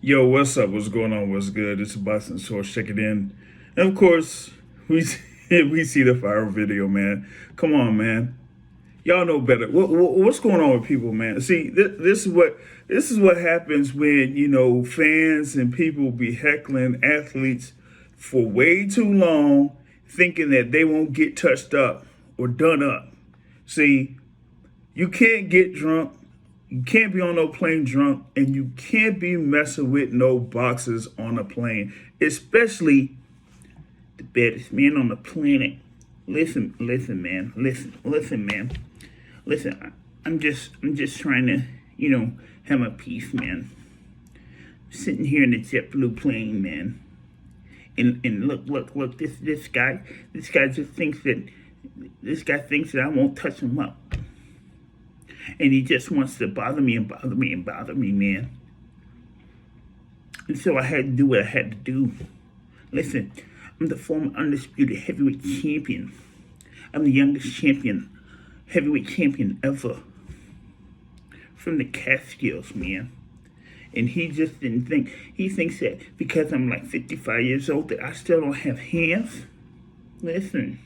Yo, what's up? What's going on? What's good? It's a Boston Source. Check it in. And of course, we we see the viral video, man. Come on, man. Y'all know better. What's going on with people, man? See, this is what happens when fans and people be heckling athletes for way too long, thinking that they won't get touched up or done up. See, you can't get drunk. You can't be on no plane drunk, and you can't be messing with no boxers on a plane, especially the baddest man on the planet. Listen, man. Listen, man. Listen, I'm just trying to, have my peace, man. Sitting here in the JetBlue plane, man, and look, this guy just thinks that I won't touch him up. And he just wants to bother me, man. And so I had to do what I had to do. Listen, I'm the former undisputed heavyweight champion. I'm the youngest heavyweight champion ever. From the Catskills, man. And he just didn't think, he thinks that because I'm like 55 years old that I still don't have hands. Listen,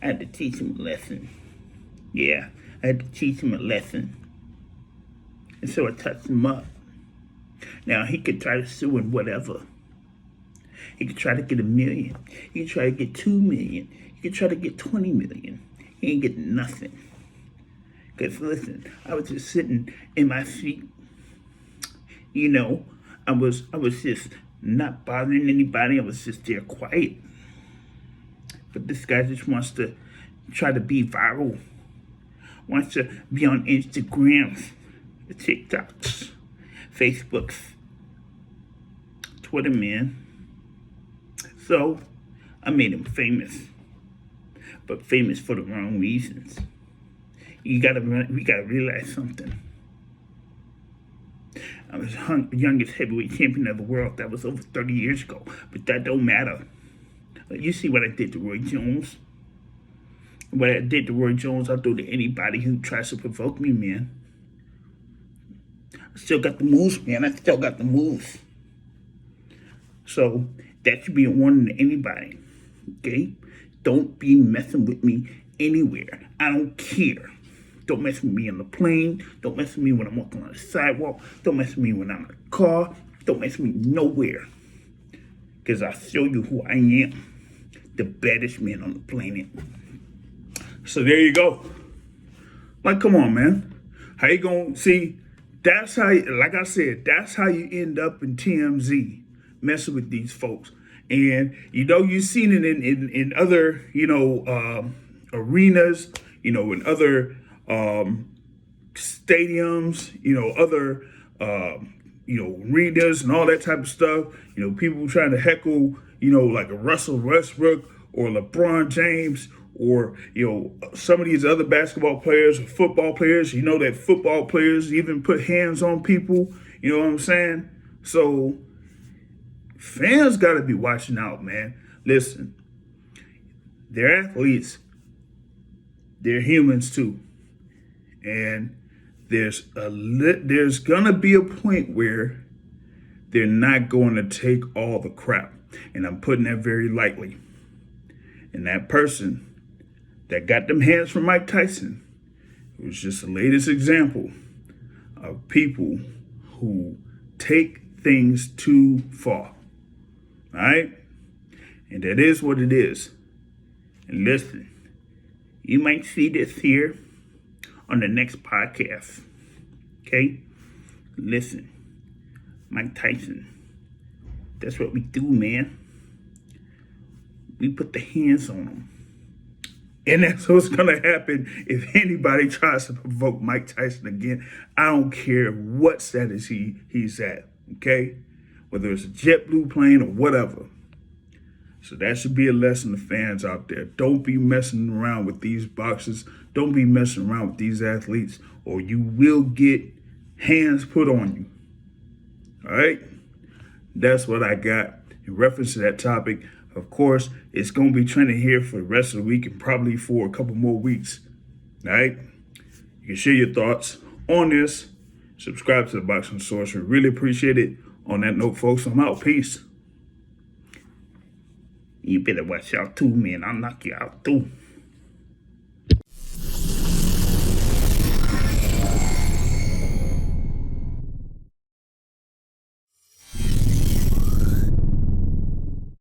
I had to teach him a lesson. Yeah, I had to teach him a lesson. And so I touched him up. Now, he could try to sue and whatever. He could try to get $1 million. He could try to get $2 million. He could try to get $20 million. He ain't getting nothing. Because listen, I was just sitting in my seat. I was just not bothering anybody. I was just there quiet. But this guy just wants to try to be viral. Wants to be on Instagrams, TikToks, Facebooks, Twitter, man. So I made him famous, but famous for the wrong we gotta realize something. I was the youngest heavyweight champion of the world. That was over 30 years ago, but that don't matter. You see what I did to Roy Jones? What I did to Roy Jones, I'll do to anybody who tries to provoke me, man. I still got the moves, man. I still got the moves. So that should be a warning to anybody, okay? Don't be messing with me anywhere. I don't care. Don't mess with me on the plane. Don't mess with me when I'm walking on the sidewalk. Don't mess with me when I'm in the car. Don't mess with me nowhere. Because I'll show you who I am. The baddest man on the planet. So there you go. Like, come on, man. How you gonna see? That's how, like I said, that's how you end up in TMZ, messing with these folks. And you've seen it in other arenas, in other stadiums, other arenas and all that type of stuff. People trying to heckle, like a Russell Westbrook or LeBron James, or some of these other basketball players or football players. That football players even put hands on people. You know what I'm saying? So fans got to be watching out, man. Listen, they're athletes. They're humans too, and there's gonna be a point where they're not going to take all the crap, and I'm putting that very lightly. And that person that got them hands from Mike Tyson was just the latest example of people who take things too far. All right? And that is what it is. And listen, you might see this here on the next podcast. Okay? Listen, Mike Tyson, that's what we do, man. We put the hands on him. And that's what's going to happen if anybody tries to provoke Mike Tyson again. I don't care what status he's at, okay? Whether it's a JetBlue plane or whatever. So that should be a lesson to fans out there. Don't be messing around with these boxers. Don't be messing around with these athletes, or you will get hands put on you. All right? That's what I got in reference to that topic. Of course, it's going to be trending here for the rest of the week and probably for a couple more weeks. All right? You can share your thoughts on this. Subscribe to the Boxing Source. We really appreciate it. On that note, folks, I'm out. Peace. You better watch out too, man. I'll knock you out too.